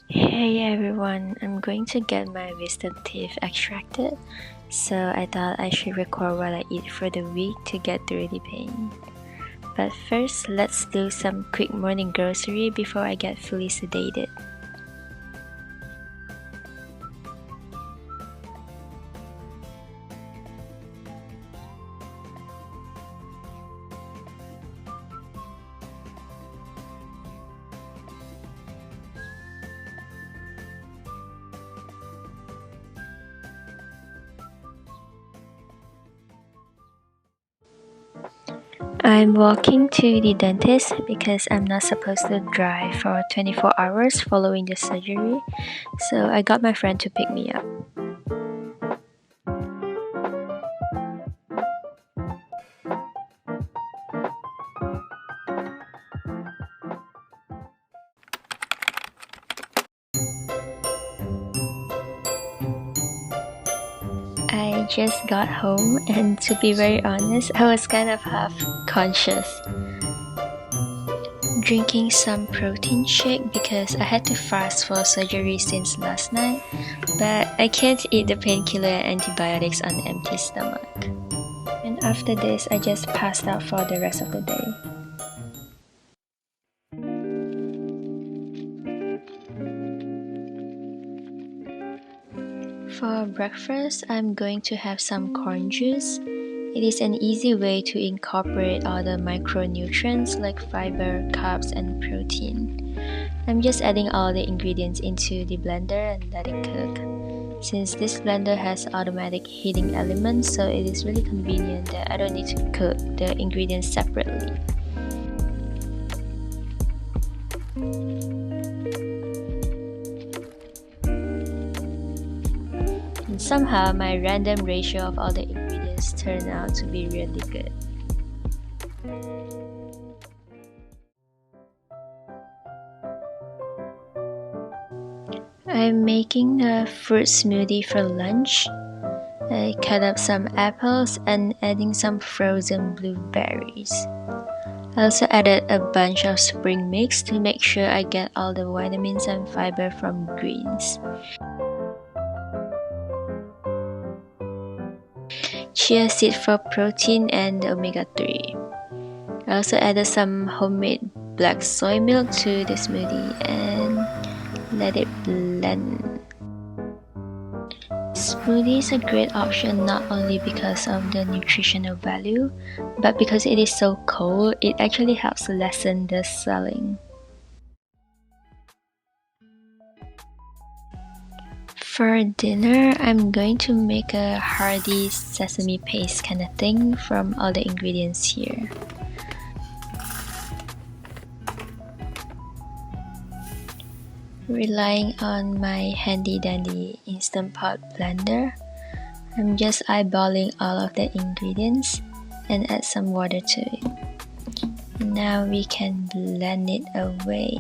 Hey everyone, I'm going to get my wisdom teeth extracted, so I thought I should record what I eat for the week to get through the pain. But first, let's do some quick morning grocery before I get fully sedated. I'm walking to the dentist because I'm not supposed to drive for 24 hours following the surgery, so I got my friend to pick me up. I just got home, and to be very honest, I was kind of half conscious. Drinking some protein shake because I had to fast for surgery since last night, but I can't eat the painkiller and antibiotics on an empty stomach. And after this, I just passed out for the rest of the day. For breakfast, I'm going to have some corn juice. It is an easy way to incorporate all the micronutrients like fiber, carbs, and protein. I'm just adding all the ingredients into the blender and let it cook. Since this blender has automatic heating elements, so it is really convenient that I don't need to cook the ingredients separately. And somehow my random ratio of all the ingredients turned out to be really good. I'm making a fruit smoothie for lunch. I cut up some apples and adding some frozen blueberries. I also added a bunch of spring mix to make sure I get all the vitamins and fiber from greens. Chia seed for protein and omega-3. I also added some homemade black soy milk to the smoothie and let it blend. Smoothie is a great option not only because of the nutritional value, but because it is so cold, it actually helps lessen the swelling. For dinner, I'm going to make a hearty sesame paste kind of thing from all the ingredients here. Relying on my handy dandy Instant Pot blender, I'm just eyeballing all of the ingredients and add some water to it. Now we can blend it away.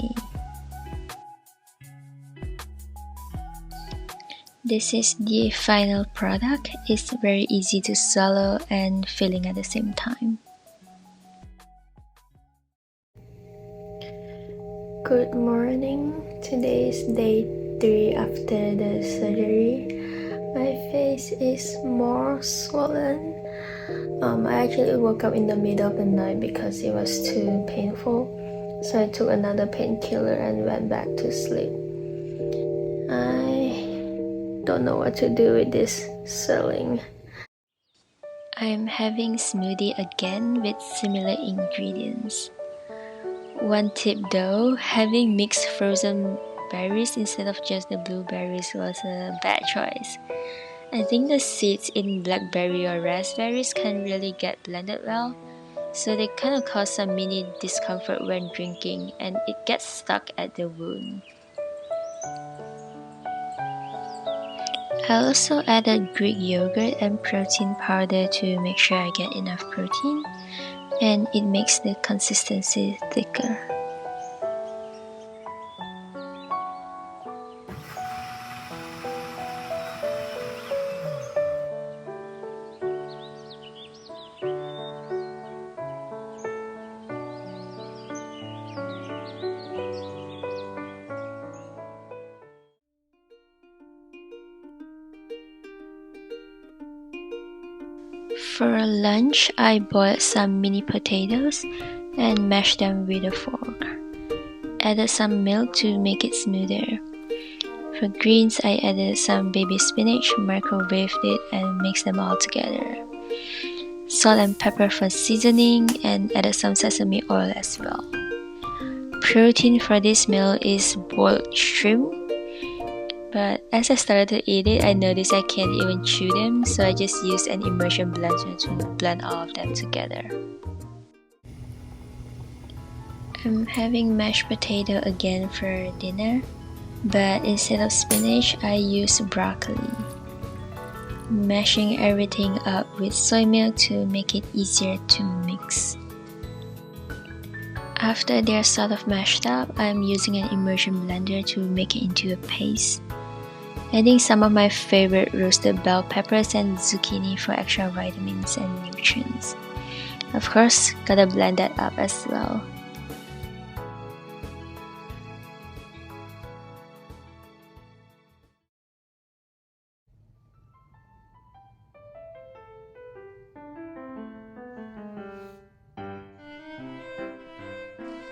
This is the final product. It's very easy to swallow and filling at the same time. Good morning. Today is day 3 after the surgery. My face is more swollen. I actually woke up in the middle of the night because it was too painful. So I took another painkiller and went back to sleep. I don't know what to do with this swelling. I'm having smoothie again with similar ingredients. One tip though, having mixed frozen berries instead of just the blueberries was a bad choice. I think the seeds in blackberry or raspberries can really get blended well, so they kind of cause some mini discomfort when drinking and it gets stuck at the wound. I also added Greek yogurt and protein powder to make sure I get enough protein, and it makes the consistency thicker. For lunch, I boiled some mini potatoes and mashed them with a fork. Added some milk to make it smoother. For greens, I added some baby spinach, microwaved it, and mixed them all together. Salt and pepper for seasoning, and added some sesame oil as well. Protein for this meal is boiled shrimp, but as I started to eat it, I noticed I can't even chew them, so I just used an immersion blender to blend all of them together. I'm having mashed potato again for dinner, but instead of spinach, I use broccoli. Mashing everything up with soy milk to make it easier to mix. After they're sort of mashed up, I'm using an immersion blender to make it into a paste. Adding some of my favorite roasted bell peppers and zucchini for extra vitamins and nutrients. Of course, gotta blend that up as well.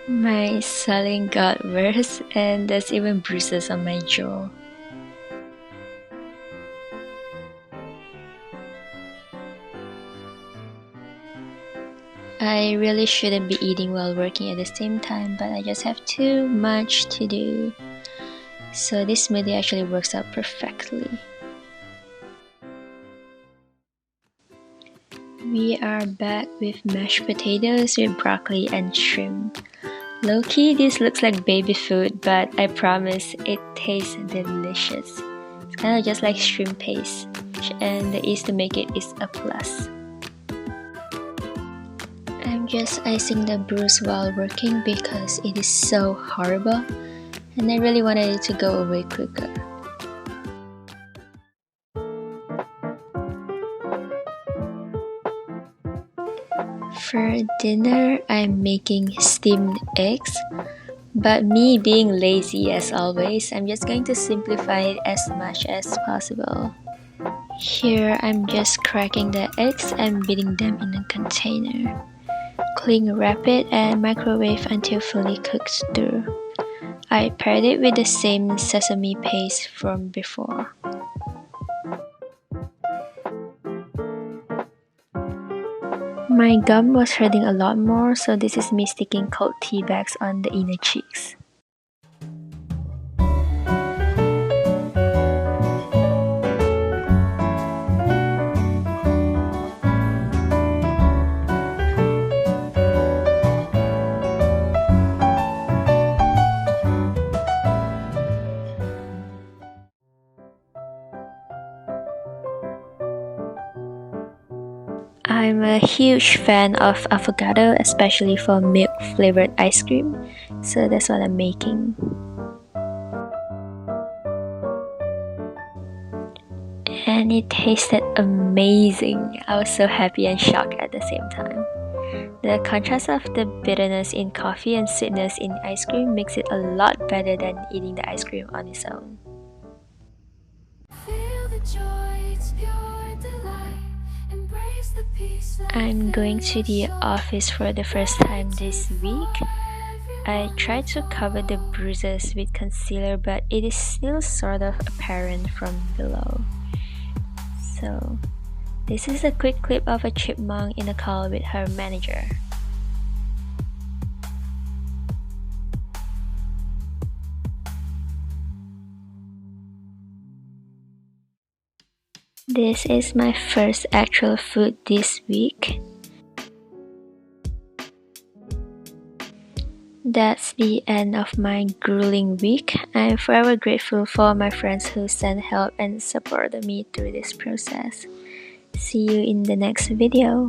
My swelling got worse, and there's even bruises on my jaw. I really shouldn't be eating while working at the same time, but I just have too much to do. So this smoothie actually works out perfectly. We are back with mashed potatoes with broccoli and shrimp. Low-key, this looks like baby food, but I promise it tastes delicious. It's kind of just like shrimp paste, and the ease to make it is a plus. I'm just icing the bruise while working because it is so horrible, and I really wanted it to go away quicker. For dinner, I'm making steamed eggs, but me being lazy as always, I'm just going to simplify it as much as possible. Here, I'm just cracking the eggs and beating them in a container. Cling wrap it and microwave until fully cooked through. I paired it with the same sesame paste from before. My gum was hurting a lot more, so this is me sticking cold tea bags on the inner cheeks. I'm a huge fan of avocado, especially for milk-flavored ice cream, so that's what I'm making. And it tasted amazing. I was so happy and shocked at the same time. The contrast of the bitterness in coffee and sweetness in ice cream makes it a lot better than eating the ice cream on its own. Feel the joy, it's pure delight. I'm going to the office for the first time this week. I tried to cover the bruises with concealer, but it is still sort of apparent from below. So, this is a quick clip of a chipmunk in a call with her manager. This is my first actual food this week. That's the end of my grueling week. I'm forever grateful for my friends who sent help and supported me through this process. See you in the next video.